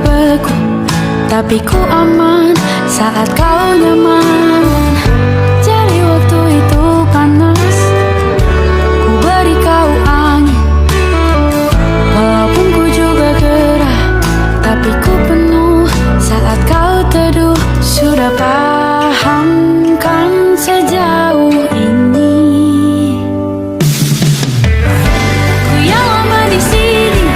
beku, tapi ku aman saat kau nyaman. Jadi waktu itu panas, ku beri kau angin. Walaupun ku juga gerah, tapi ku penuh saat kau teduh. Sudah paham kan sejauh ini? Ku yang lama di sini,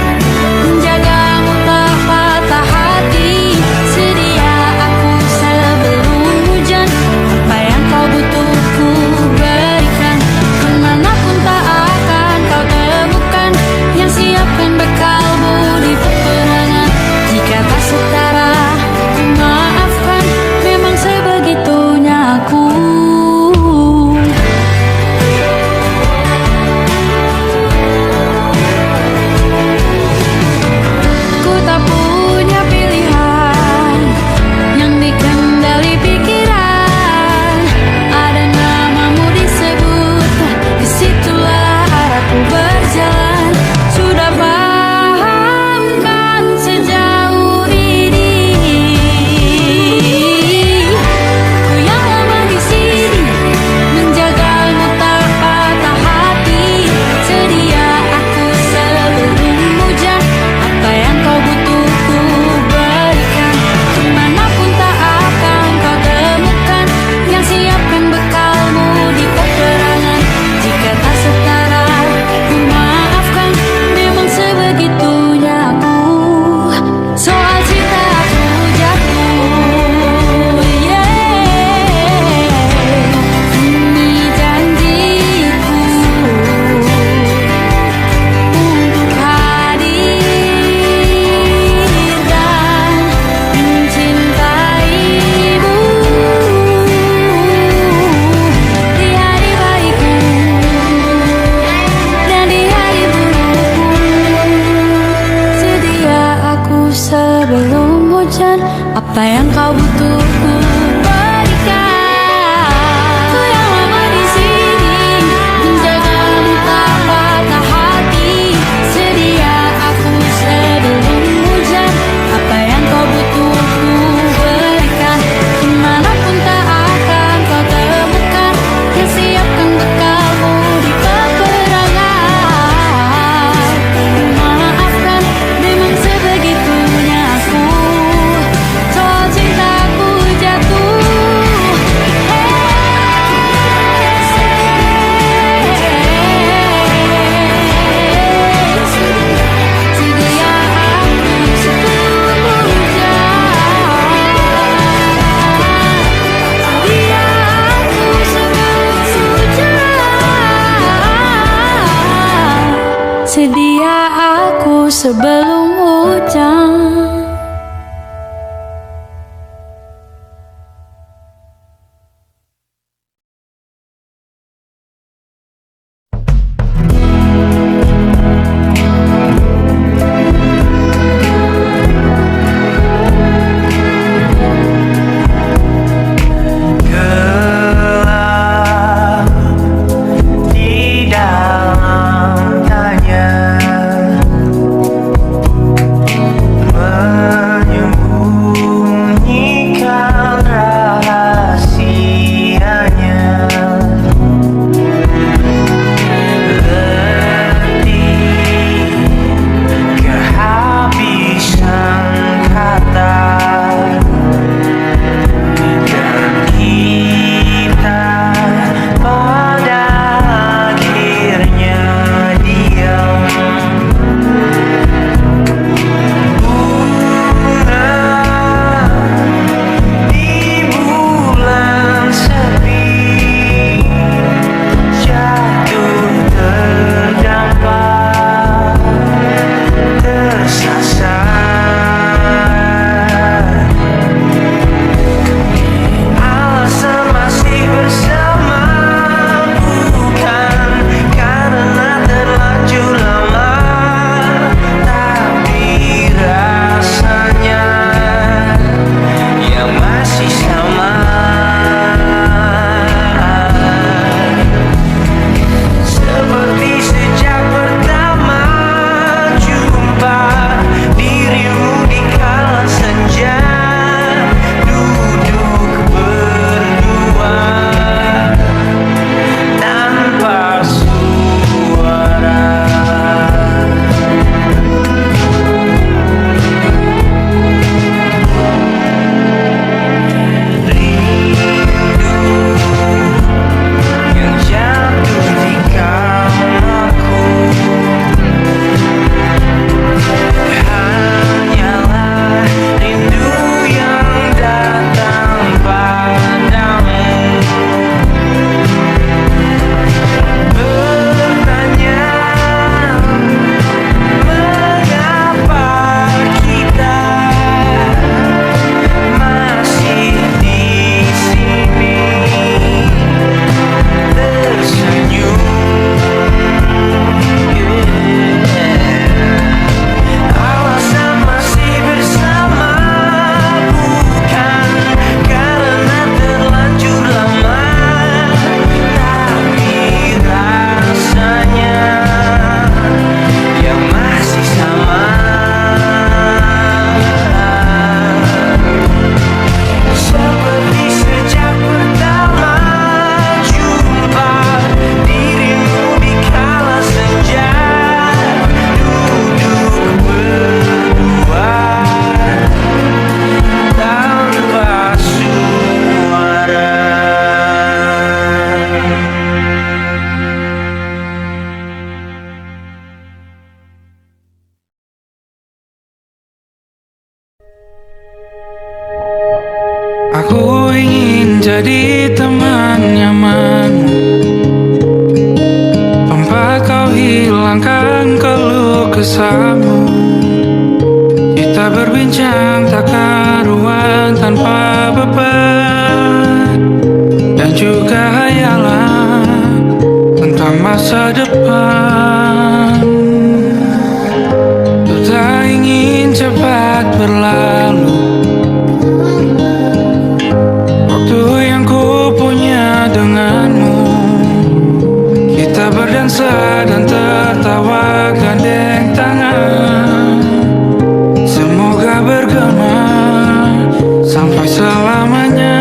menjagamu tak patah hati. Sedia aku sebelum hujan, apa yang kau butuh ku berikan. Kemanapun tak akan kau temukan yang siapkan bekalmu di peperangan. Jika tak setara, ku maafkan, memang sebegitunya aku. Ku tak punya pilihan yang dikendali pikiran. Ada namamu disebut, disitulah arahku berjalan. Sudah paham kan sejauh ini? Ku yang lama di sini, menjagamu tak patah hati. Sedia aku sebelum hujan, apa yang kau butuh ku berikan. Kemanapun tak akan kau temukan yang siapkan bekalmu di peperangan. Jika tak setara, ku maafkan, memang sebegitunya aku. Soal cinta aku jatuh, ini janjiku untuk hadir dan mencintaimu di hari baikku dan di hari burukku. Sedia aku sebelum hujan, apa yang kau butuh ku berikan. Ku yang lama di sini, menjagamu tak patah hati. Sedia aku sebelum hujan, apa yang kau butuh ku berikan. Kemanapun tak akan kau temukan yang siapkan bekalmu di peperangan. Maafkan, memang sebegitunya aku. Soal cintaku jatuh, sedia aku sebelum hujan. Sedia aku sebelum hujan. Sedia aku sebelum hujan. Gelap di dalam tanya, Aku ingin jadi teman nyamanmu, tempat kau hilangkan keluh kesahmu. Kita berbincang tak karuan tanpa beban, dan juga hayalan tentang masa depan. Ku tak ingin cepat berlalu waktu yang ku punya denganmu. Kita berdansa dan tertawa gandeng tangan, semoga bergema sampai selamanya.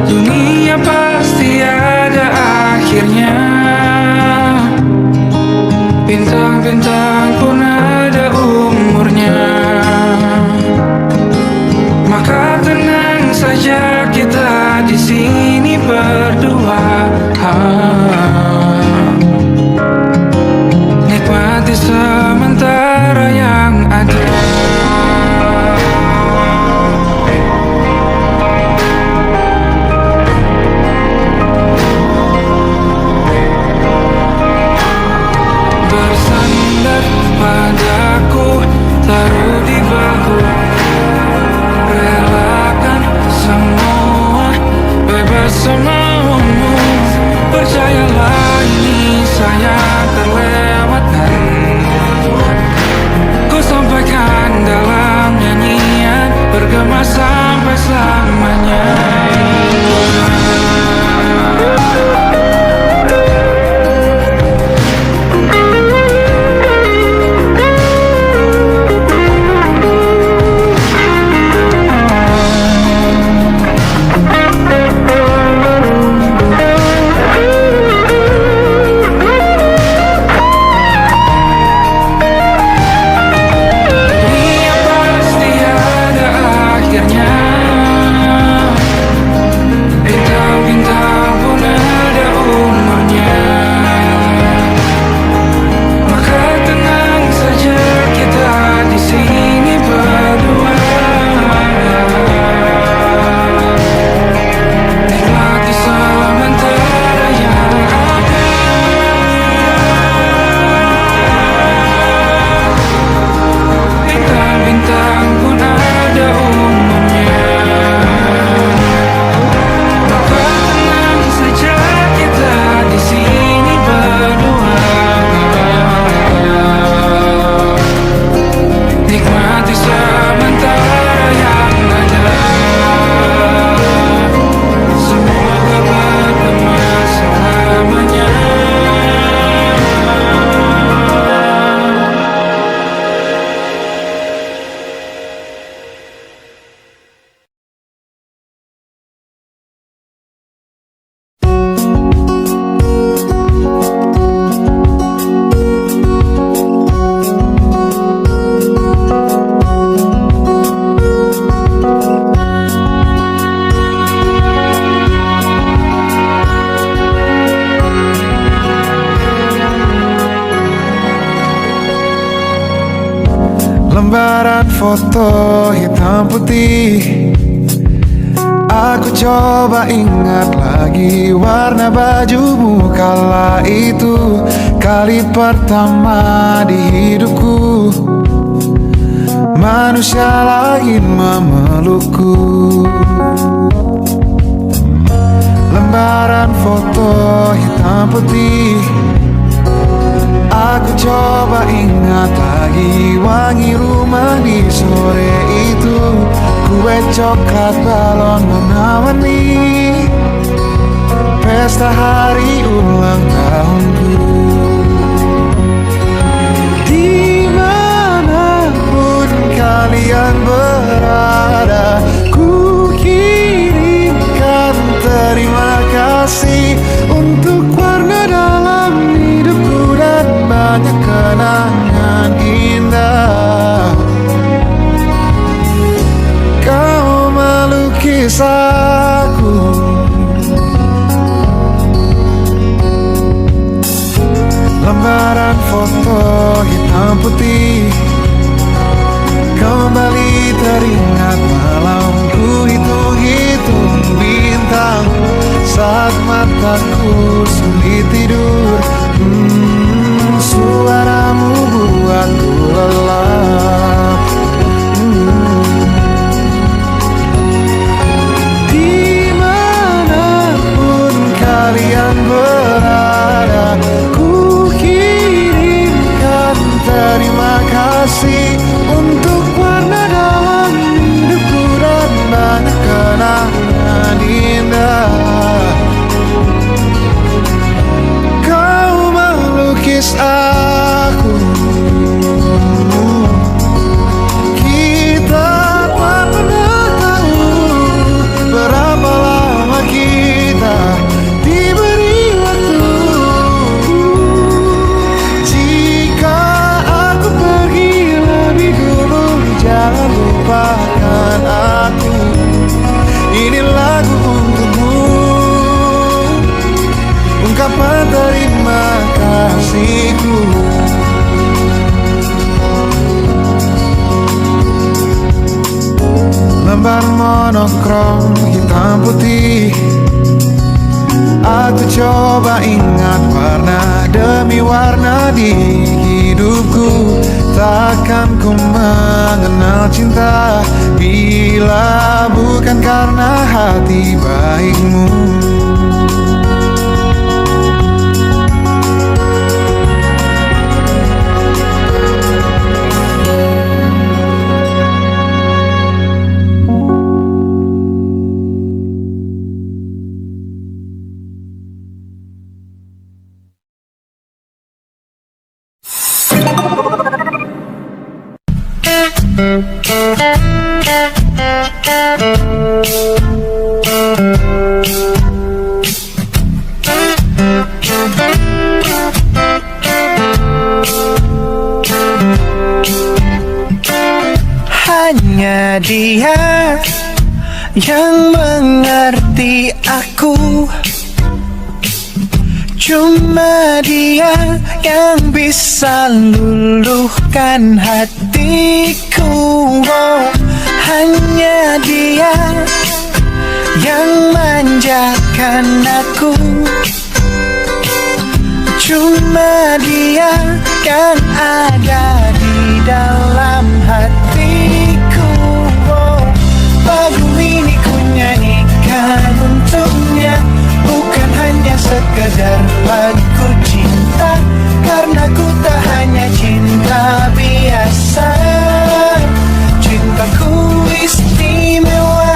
Dunia pasti ada akhirnya, bintang-bintang pun ada umurnya. Maka tenang saja kita di sini berdua, nikmati sementara yang ada. Bersandar padaku, taruh di bahu, relakan semua, bebas semaumu. Percayalah ini saya terlewatkan, ku sampaikan dalam nyanyian, bergema sampai selamanya. Dunia pasti ada akhirnya, bintang-bintang pun ada umurnya. Maka tenang saja kita di sini berdua, nikmati sementara yang ada. Bintang-bintang pun ada umurnya. Maka tenang saja kita di sini berdua, nikmati sementara yang ada. Semoga bergema selamanya. Lembaran foto hitam putih, aku coba ingat lagi warna bajumu kala itu. Kali pertama di hidupku, manusia lain memelukku. Lembaran foto hitam putih, aku coba ingat lagi wangi rumah di sore itu. Kue coklat balon menawangi pesta hari ulang tahunku. Dimanapun kalian berada, ku kirimkan terima kasih untuk warna dalam hidupku dan banyak kenangan indah. Kau melukis aku, lembaran foto hitam putih, kembali teringat malam lembar monokrom hitam putih. Aku coba ingat warna demi warna di hidupku. Takkan ku mengenal cinta bila bukan karena hati baikmu. Hanya dia yang mengerti aku, cuma dia yang bisa luluhkan hatiku. Hanya dia yang manjakan aku, cuma dia yang ada di dalam hatiku. Lagu ini ku nyanyikan untuknya, bukan hanya sekedar lagu cinta, karena ku tak hanya cinta biasa. Cintaku istimewa.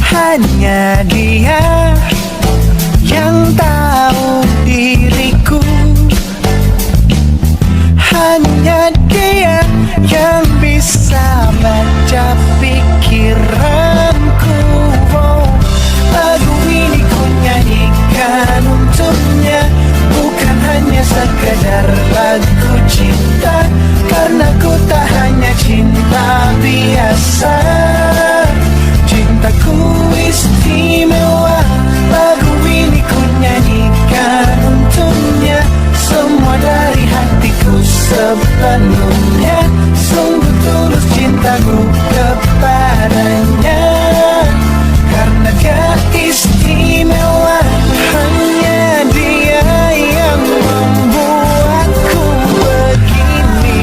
Hanya dia yang tahu diriku, hanya dia yang bisa baca pikiranku. Lagu ini ku nyanyikan untuknya, bukan hanya sekedar lagu cinta, karena ku tak hanya cinta biasa. Cintaku istimewa. Lagu ini ku nyanyikan untuknya, semua dari hatiku sepenuhnya. Sungguh tulus cintaku kepadanya, karena dia istimewa. Hanya dia yang membuatku begini,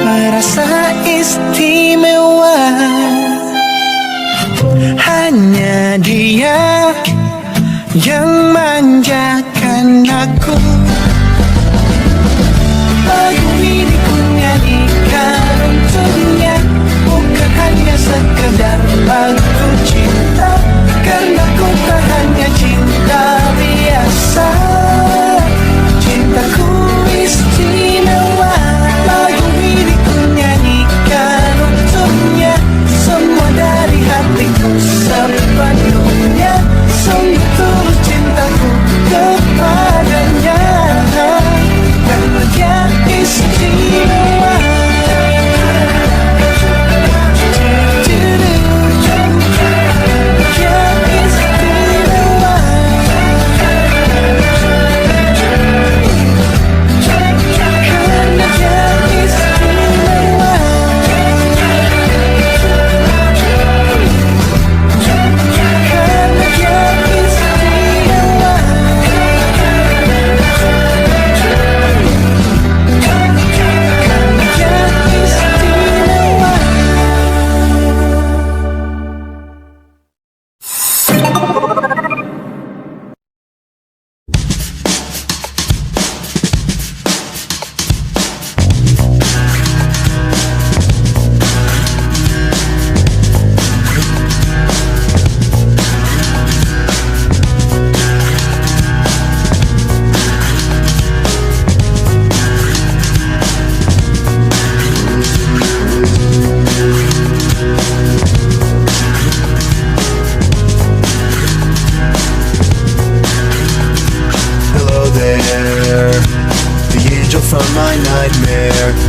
merasa istimewa. Hanya dia yang manjakan aku. Lagu ini ku nyanyikan untuknya, bukan hanya sekedar lagu cinta, karena ku tak hanya cinta biasa. Cintaku istimewa. Lagu ini ku nyanyikan untuknya, semua dari hatiku sepenuhnya. Sungguh tulus cintaku kepadanya, karena dia istimewa.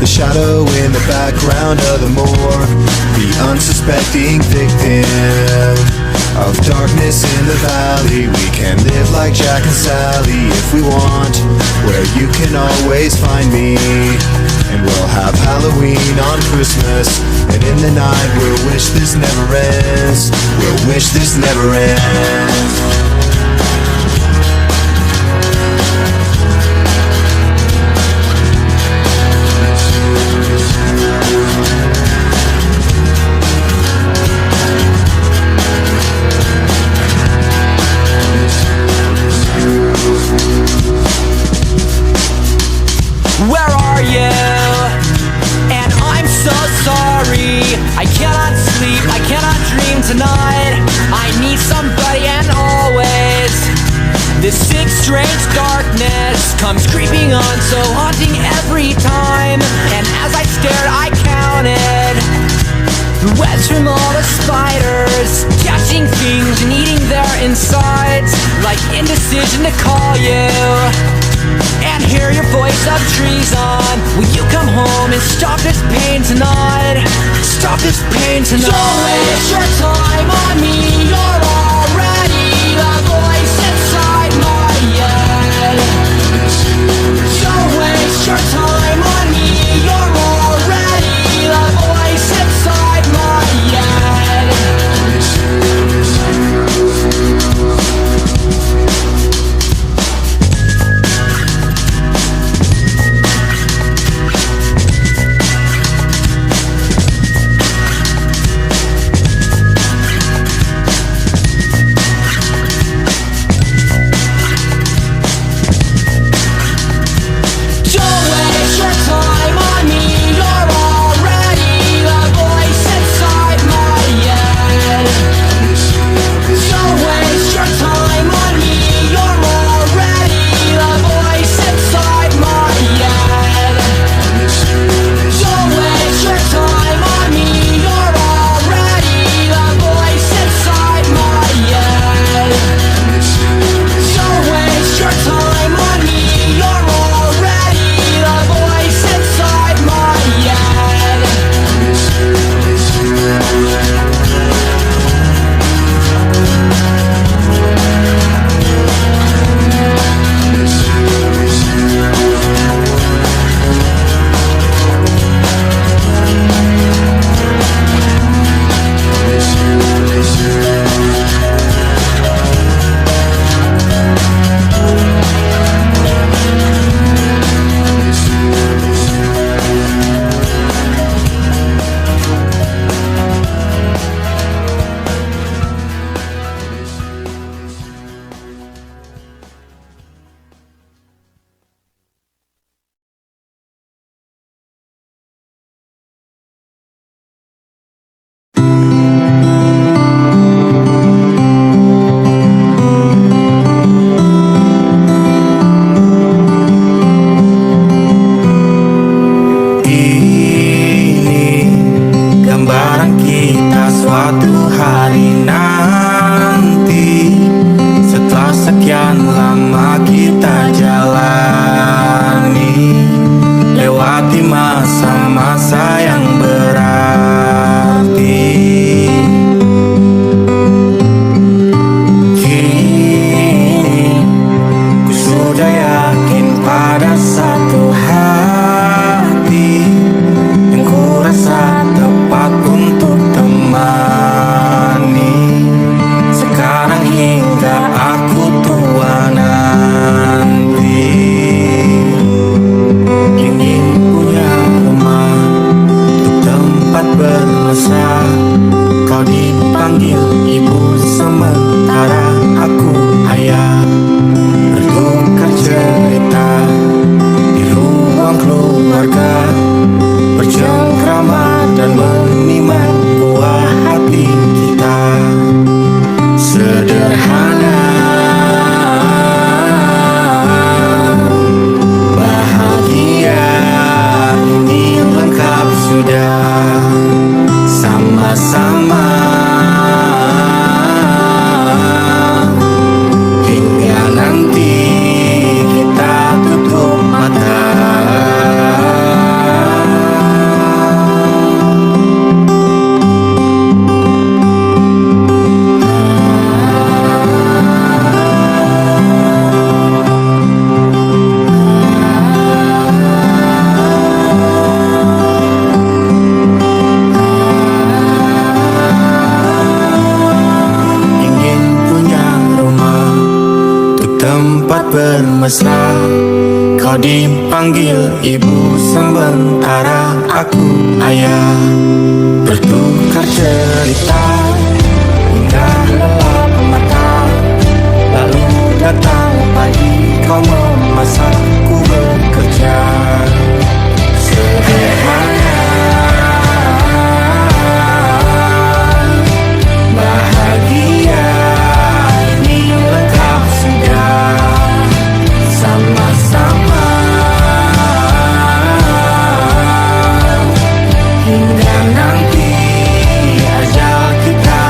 The shadow in the background of the morgue, the unsuspecting victim of darkness in the valley. We can live like Jack and Sally if we want, where you can always find me. And we'll have Halloween on Christmas, and in the night we'll wish this never ends. We'll wish this never ends. Where are you? And I'm so sorry. I cannot sleep, I cannot dream tonight. I need somebody, and always this sick, strange darkness comes creeping on, so haunting every time. And as I stared, I counted the webs from all the spiders, catching things and eating their insides, like indecision to call you and hear your voice of treason. Will you come home and stop this pain tonight? Stop this pain tonight. Don't waste your time on me. You're already the voice inside my head. Don't waste your time on me. You're already the voice inside my head. sempat bermesra. Kau dipanggil ibu sementara aku ayah, bertukar cerita hingga lelap mata. Lalu datang pagi, kau memasak, ku bekerja sederhana. Bahagia ini lengkap sudah sama-sama, hingga nanti ajal kita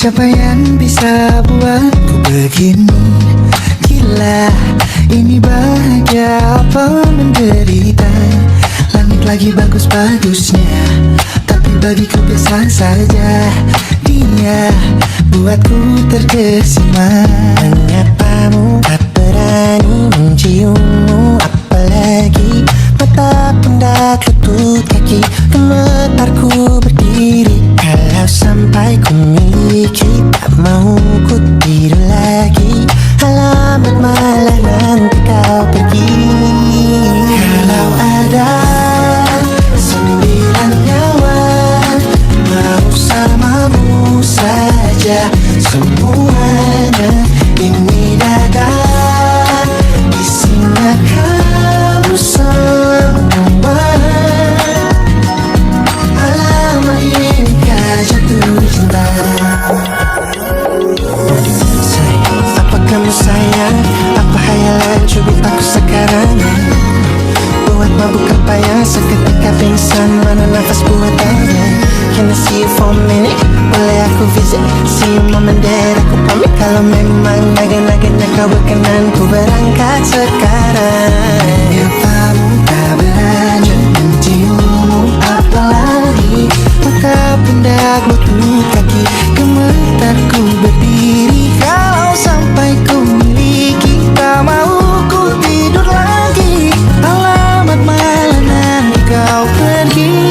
Siapa yang bisa buatku begini? Gila, ini bahagia apa menderita? Langit lagi bagus-bagusnya, tapi bagiku biasa saja. Dia buatku terkesima. Menyapamu tak berani menciummu, apalagi mata pundak lutut kaki. Gemetarku berdiri kalau sampai ku miliki. Tak mau ku tidur lagi, alamat malah nanti kau pergi. Kalau ada 9 nyawa mau samamu saja, semuanya ini dada isinya kamu semua. Alamak inikah jatuh cinta? Sayang, apa kamu sayang? Apa hayalan cubit aku sekarang? Buat mabuk apa yang seketika pingsan? Mana nafas buatannya? Can I see you for a minute? Boleh aku visit? See you mom and dad, aku pamit. Kalau memang naga-naganya kau berkenan, ku berangkat sekarang. Nyapamu tak berani menciummu, apalagi mata pundak lutut kaki. Gemetarku berdiri kalau sampai ku miliki. Tak mau ku tidur lagi, alamat malah nanti kau pergi.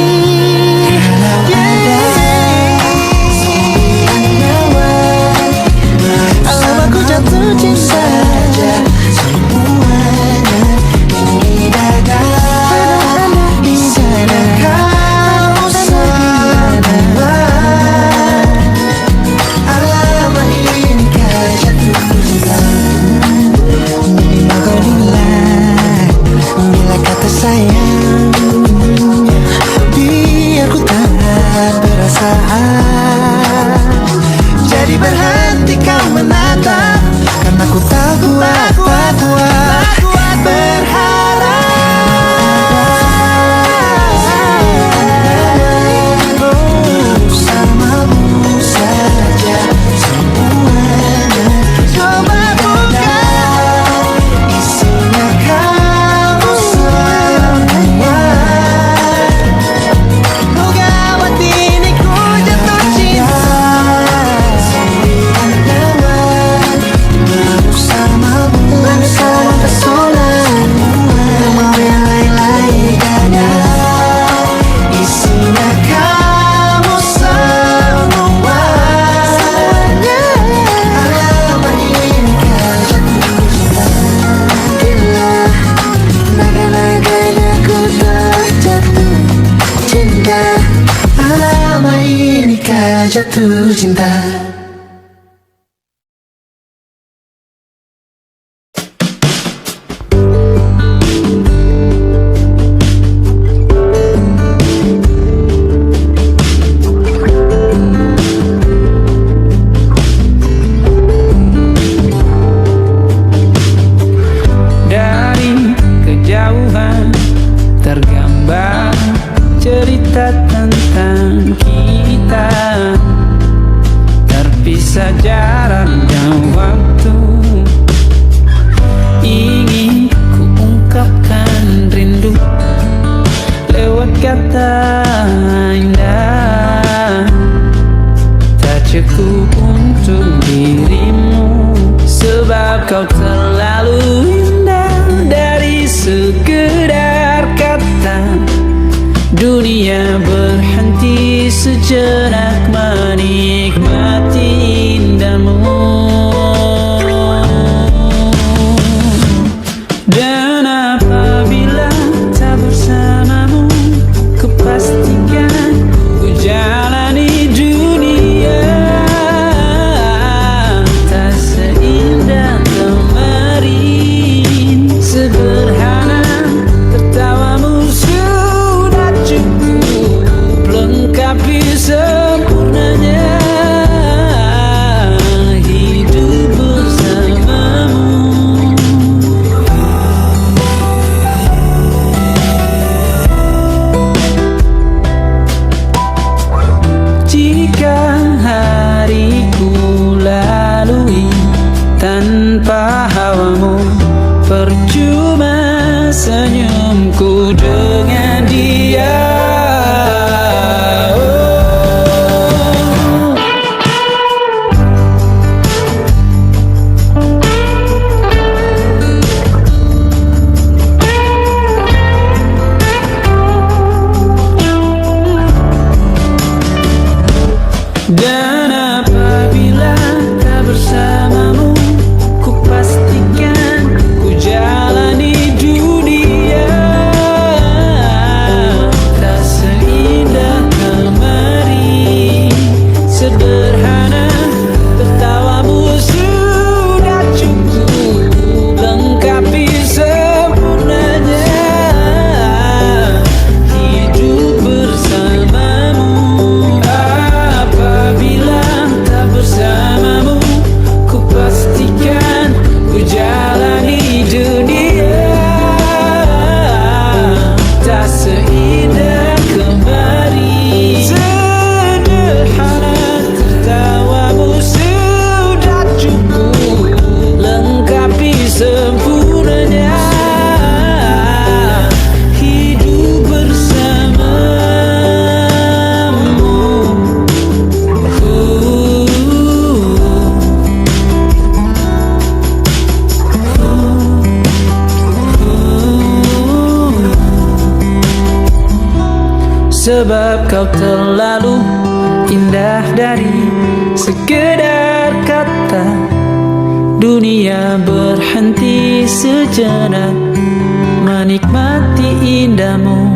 Jatuh cinta saja, semuanya ini dada di sana kau semua. Alamak inikah jatuh cinta? Minimal kau nilai bila kata sayang, biar ku tak perasaan. Jadi berhenti kau menatap, karena ku tak kuat berharap. Bersamamu saja semuanya. Coba buka, isinya kamu semua. Oh gawat ini ku jatuh cinta. Bersama pesona, mau yang lain-lain ada. Isinya kamu semua. Alamat inikah jatuh cinta? Gila, naga-naganya ku terjatuh cinta. Alamat inikah jatuh cinta? Dari kejauhan tergambar cerita tentang kita, terpisah jarak dan waktu. Ingin ku ungkapkan rindu lewat kata indah. Tak cukup untuk dirimu, sebab kau terlalu indah. Dari sekedar kata, dunia berhenti sejenak menikmati indahmu. Dan apabila tak bersamamu, kupastikan ku jalani dunia tak seindah kemarin. Sederhana tertawamu sudah cukup lengkapi semua. Percuma senyumku dengan dia. Dan apabila tak bersamamu, ku pastikan ku jalani dunia tak seindah kemarin. Sederhana, tertawamu sudah cukup lengkapi sempurnanya hidup bersamamu. Apabila tak bersamamu, ku pastikan ku jalani dunia tak seindah kemarin. Sederhana, tertawamu sudah cukup lengkapi sempurnanya hidup bersamamu. Sebab kau terlalu indah dari sekedar kata. Dunia berhenti sejenak menikmati indahmu.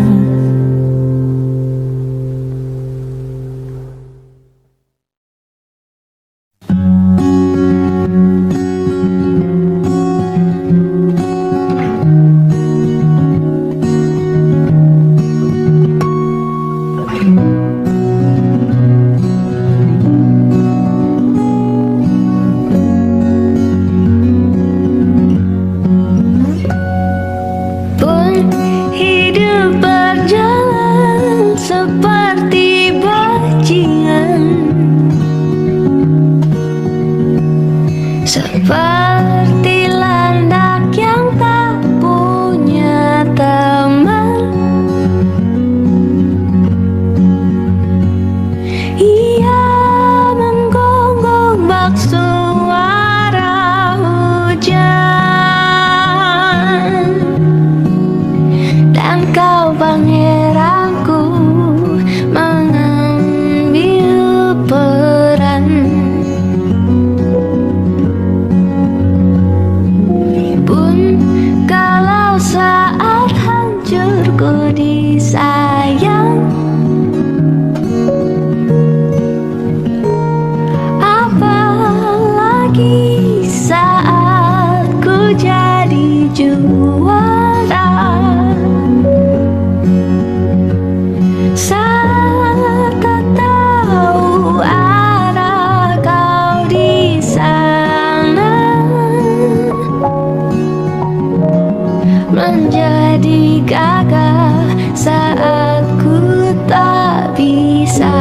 Pun hidup berjalan seperti bajingan, seperti landak yang tak punya teman. Ia menggonggong bak suara hujan, dan kau pangeranku mengambil peran. Pun kalau saat hancurku disayang, apalagi saat ku jadi juara. Saat tak tahu arah kau di sana, menjadi gagah saat ku tak bisa.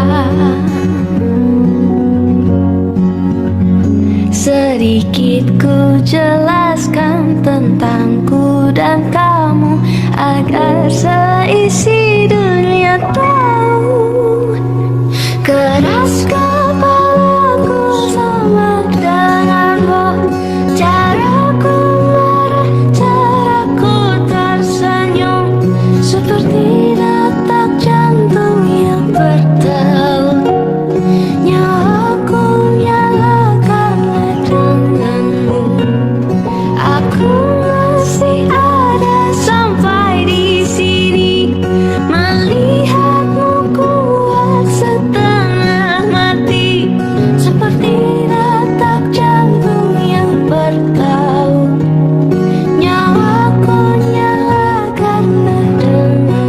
Sedikit ku jelaskan tentangku dan kamu agar seisi dunia tahu. Keras kepalaku sama denganmu, caraku marah, caraku tersenyum, seperti detak jantung yang bertaut. Nyawaku nyalakan denganmu, aku masih ada sampai di sini, melihatmu kuat setengah mati, seperti detak jantung yang bertaut. Nyawaku nyalakan denganmu.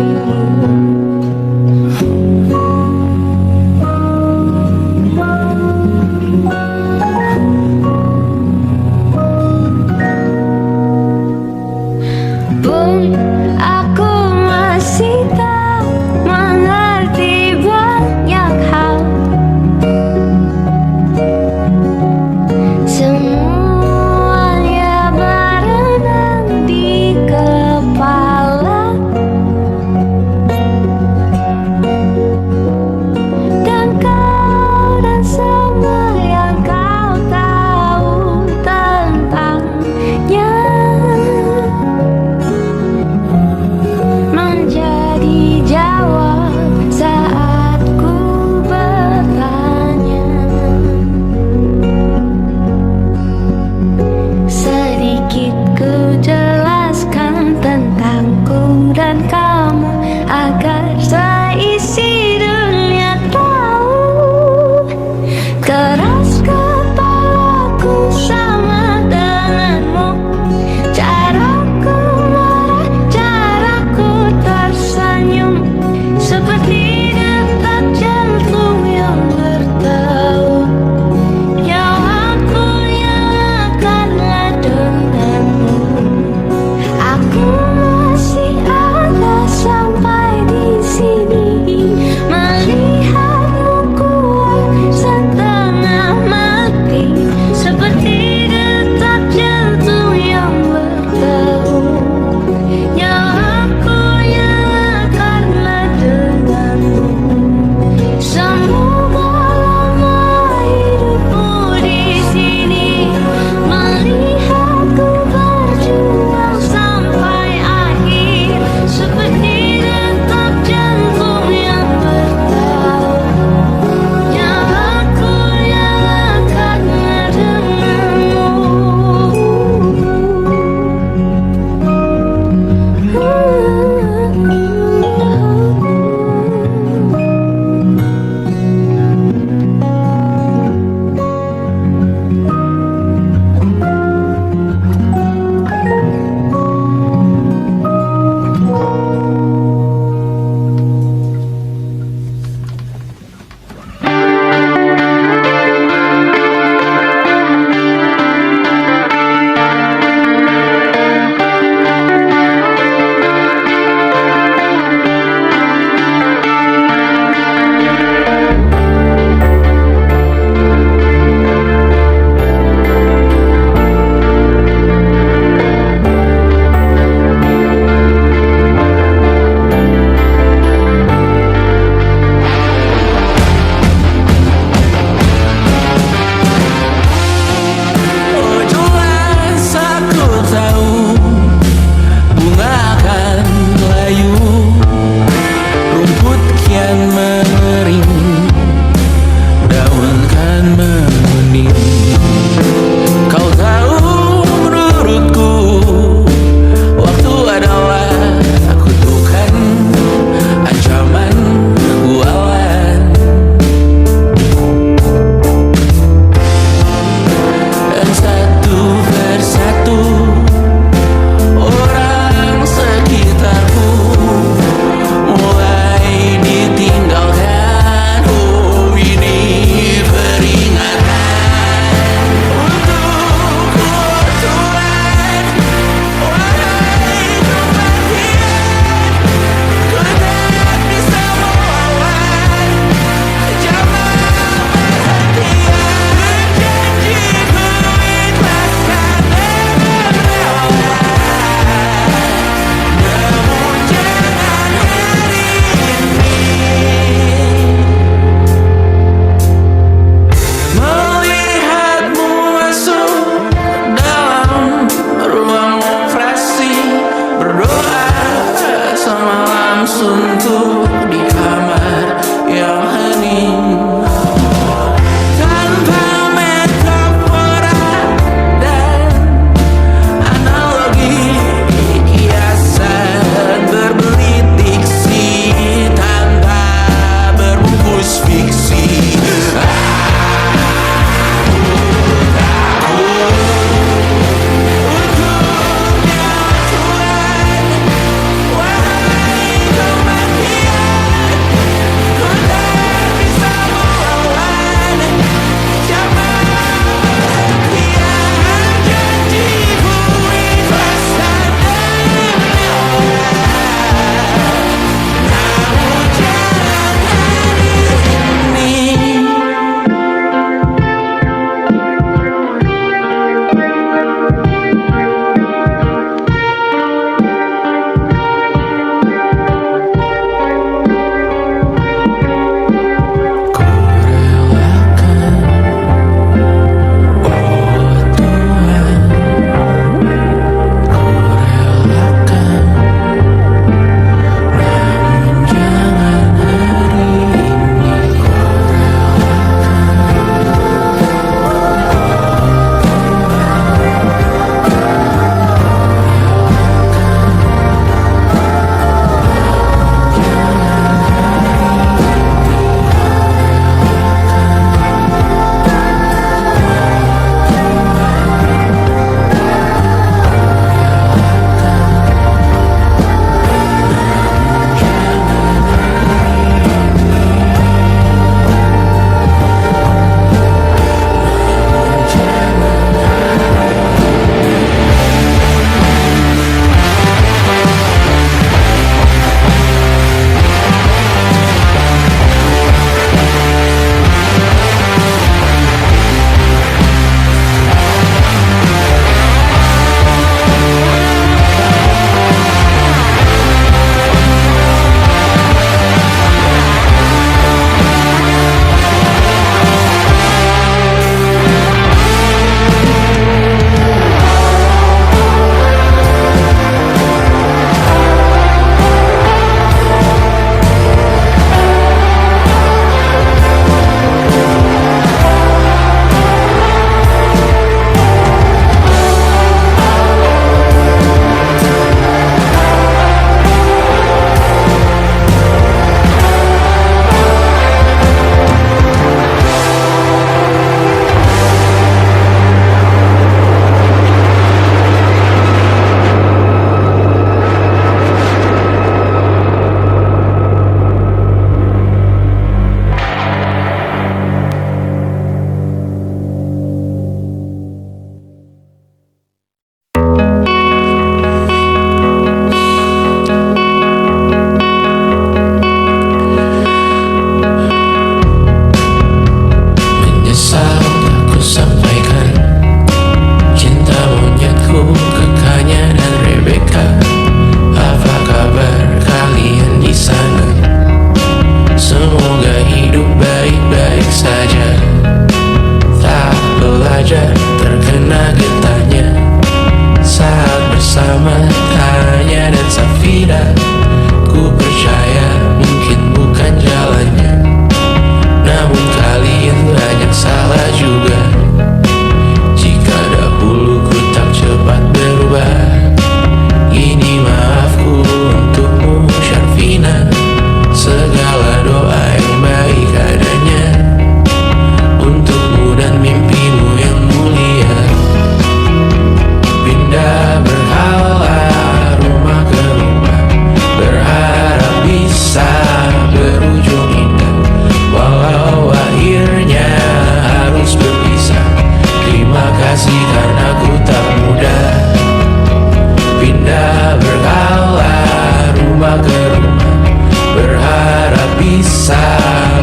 bisa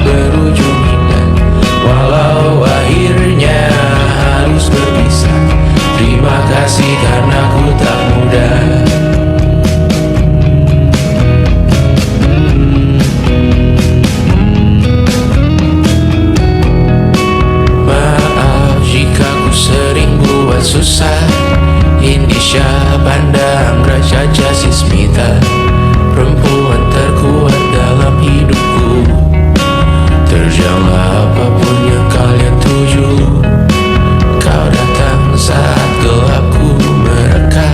berujung indah. Walau akhirnya harus berpisah, terima kasih karena ku tak mudah. Maaf jika ku sering buat susah. Indonesia pandang Raja Jasismita, perempuan terkuat dalam hidupku. Terjanglah apapun yang kalian tuju. Kau datang saat gelapku mereka.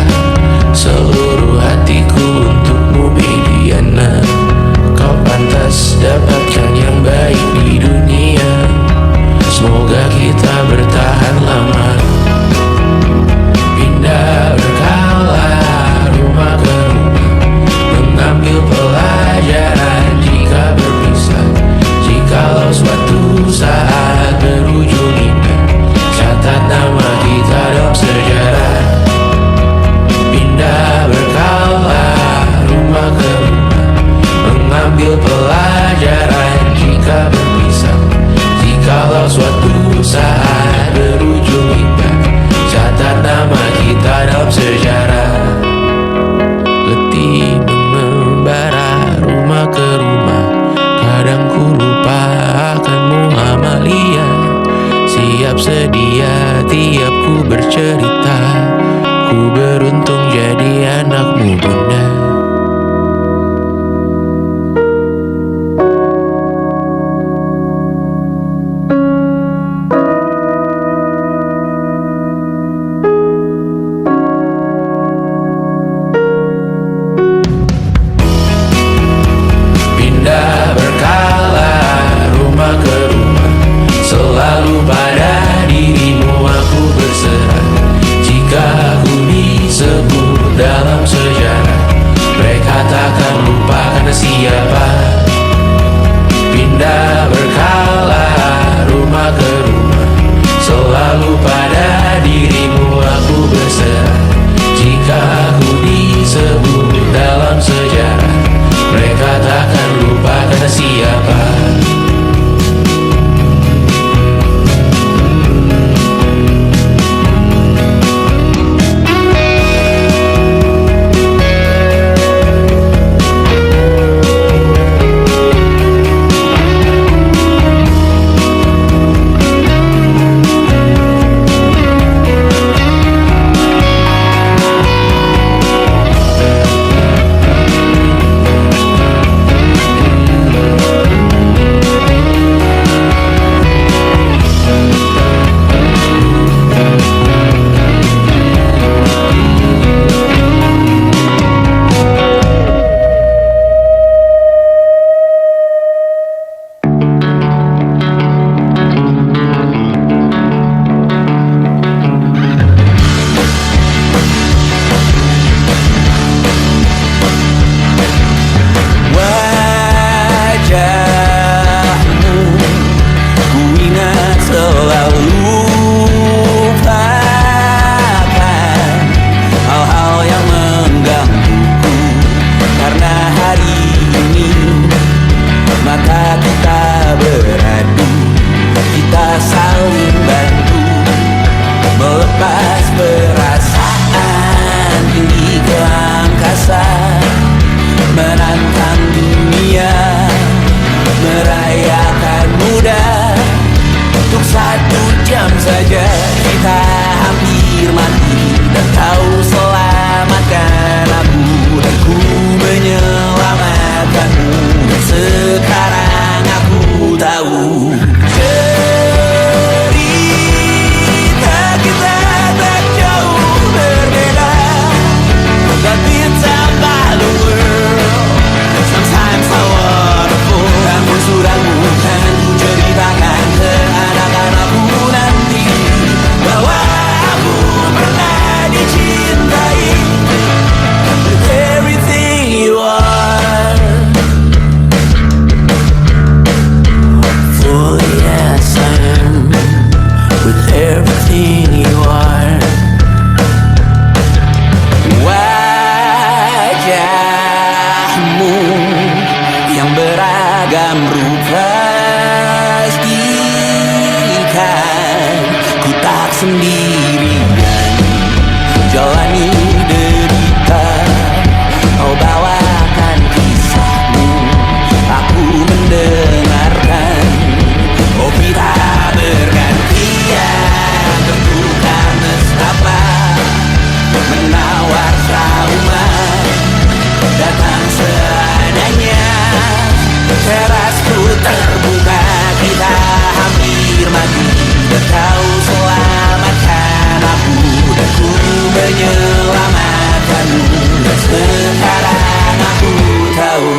terbuka, kita hampir mati, dan kau selamatkan aku, dan ku menyelamatkanmu, dan sekarang aku tahu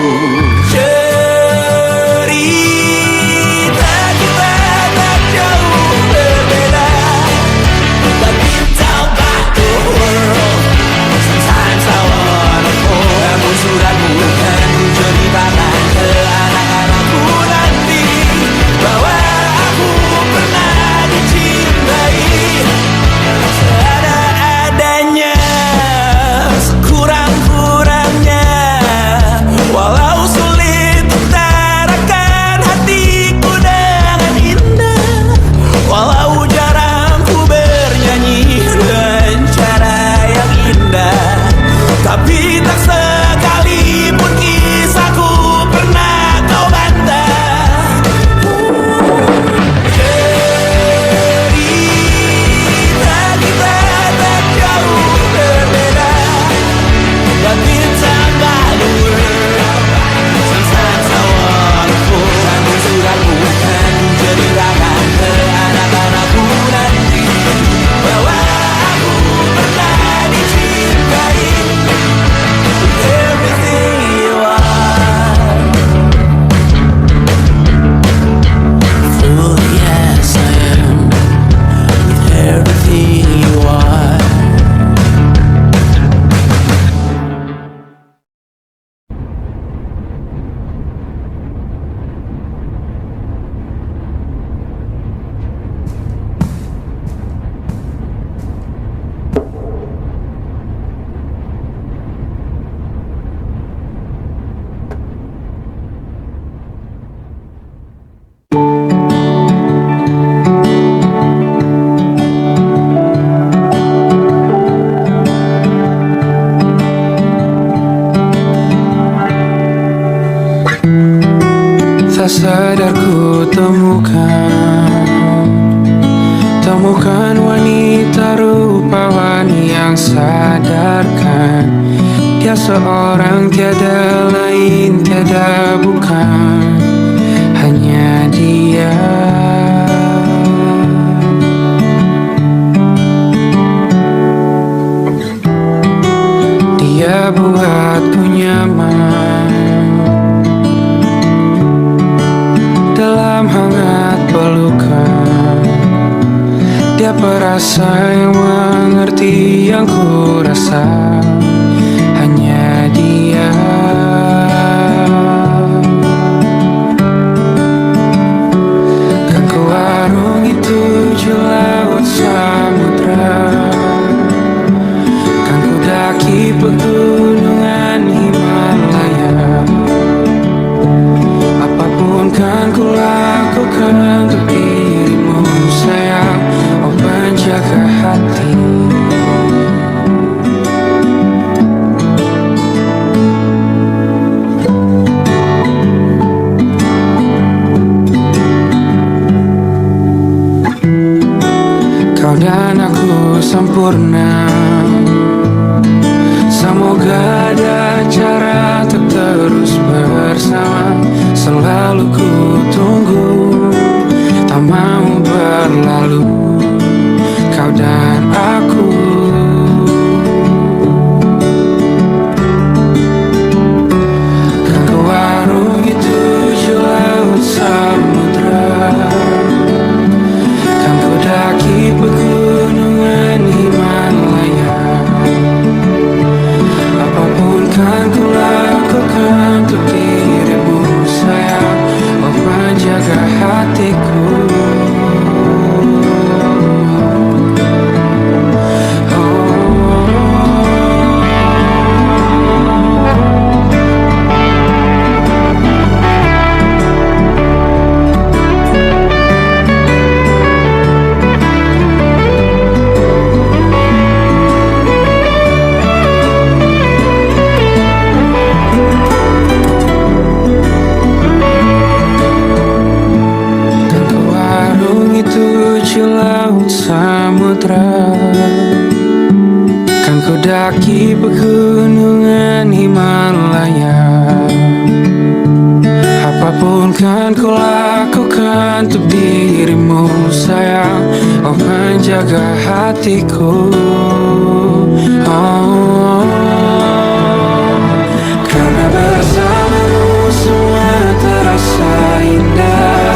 cerita kita tak jauh berbeda. But we don't back the world. Sometimes I wanna fall. Namun suratmu kan ku ceritakan ke anak-anakku nanti bahwa aku pernah dicintai seada-adanya, sekurang-kurangnya. Walau sulit utarakan hatiku dengan indah, walau jarang ku bernyanyi dengan cara yang indah, tapi tak sekalipun kisahku pernah kau bantah. Cerita kita tak jauh berbeda, but it's about the world. Sometimes I wanna fall. Namun suratmu kan ceritakan ke anak-anakku nanti bahwa aku pernah dicintai with everything you are. Fully as I am, with everything you are. Tak sadar ku temukan wanita rupawan yang sadarkan dia seorang, tiada lain, tiada bukan, hanya dia. Dia buatku nyaman dalam hangat pelukan. Dia perasa yang mengerti yang ku rasa, hanya dia. Kan ku arungi 7 laut samudra, kan ku daki pegunungan Himalaya. Apapun kan ku lakukan untuk dirimu sayang, oh penjaga hati. Kau dan aku sempurna, semoga ada cara untuk terus bersama. Selalu ku tunggu, tak mau berlalu, kau dan aku. Kan ku arungi 7 laut samudra, kan ku daki pegunungan Himalaya. Apapun kan ku lakukan untuk dirimu sayang, oh jaga hatiku. Oh, karena bersamamu semua terasa indah.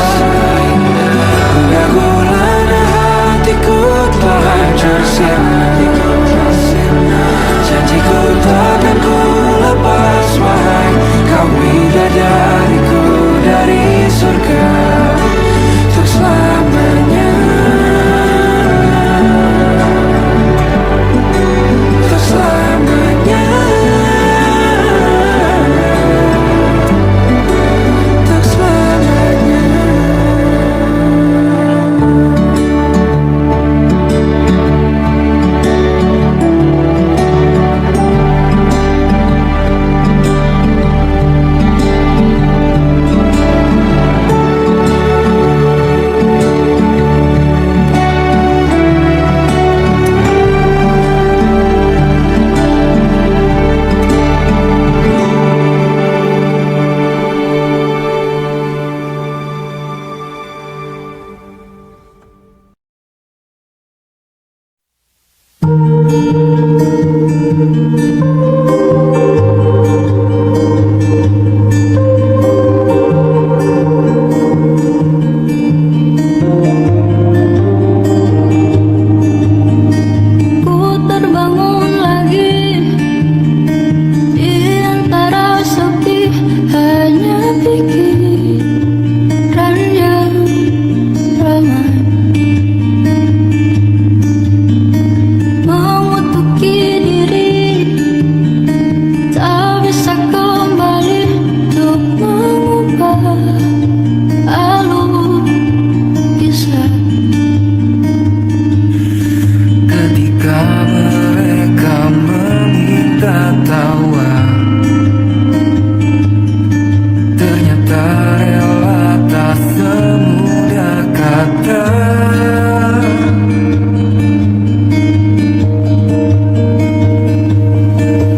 Pergaulan hatiku telah hancur janjiku takkan ku lepas, wahai kau bidadariku dari surga untuk selamanya. Untuk selamanya. Untuk selamanya. Ku terbangun lagi di antara sepi, hanya pikiran yang ramai mengutuki diri, tak bisa kembali untuk mengubah alur kisah. Ketika mereka meminta tawa, ternyata rela tak semudah kata.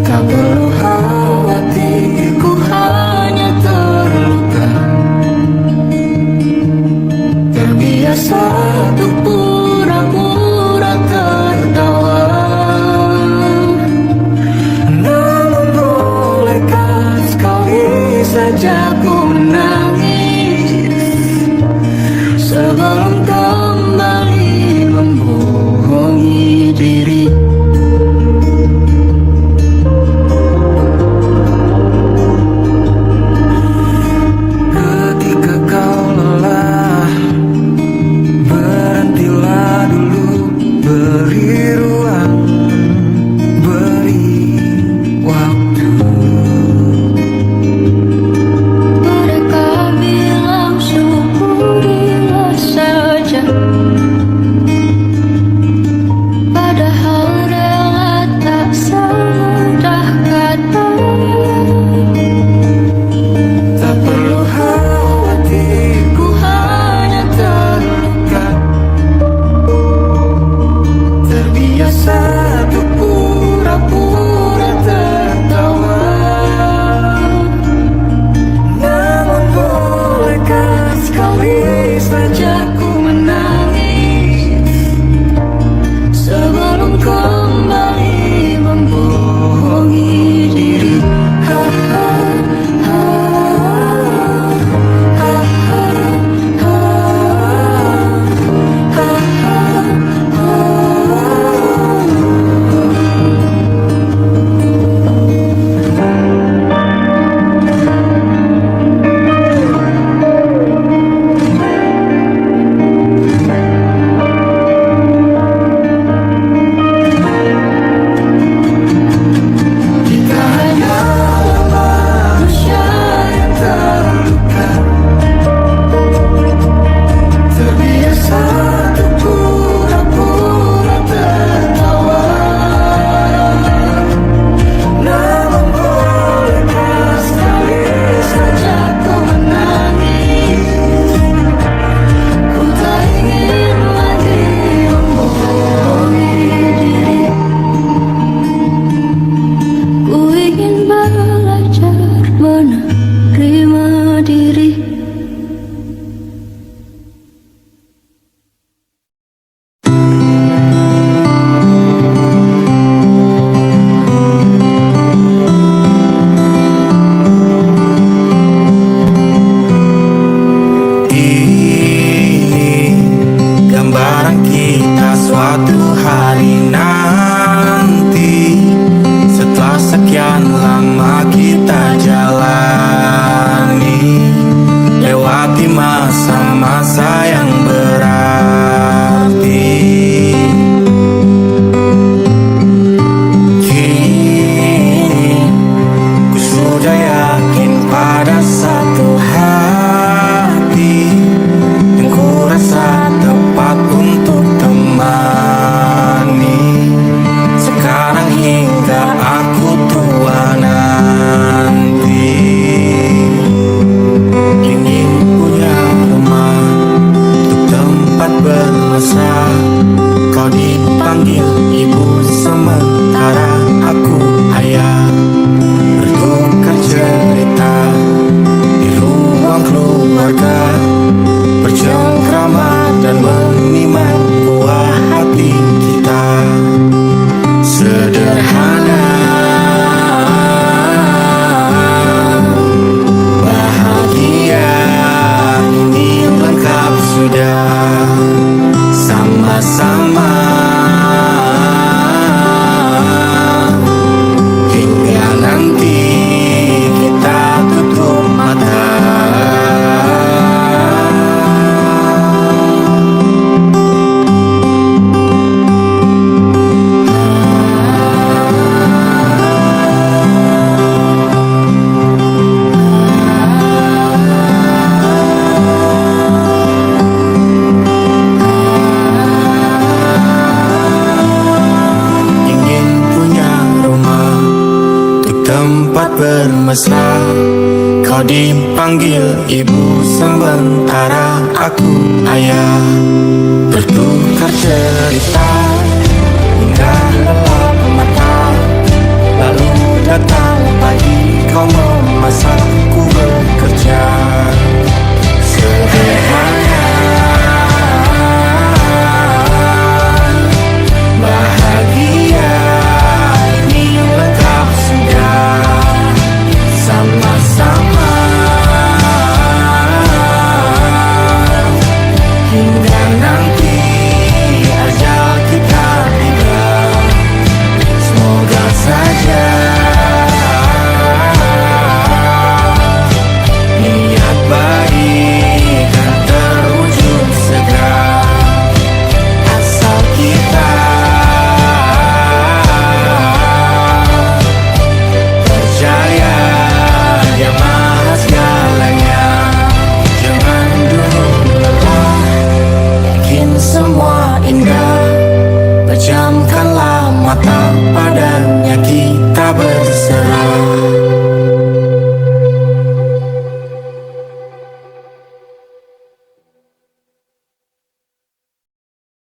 Tak perlu khawatir, ku hanya terluka, terbiasa untuk pura-pura tertawa. Namun bolehkah sekali saja ku menangis Sebelum kembali membohongi diri. ketika kau lelah? Berhentilah dulu, beri ruang, beri waktu. tempat bermesra. Kau dipanggil ibu sementara aku ayah. Bertukar cerita hingga lelap mata. Lalu datang pagi kau memasak, ku bekerja. Sederhana, bahagia ini lengkap sudah. Sama-sama hingga nanti ajal kita tiba. Semoga saja niat baik dan terwujud segera. Asal kita percaya Dia Maha segalanya. Jangan dulu lelah, yakin semua indah. Pejamkanlah mata, padanya kita berserah.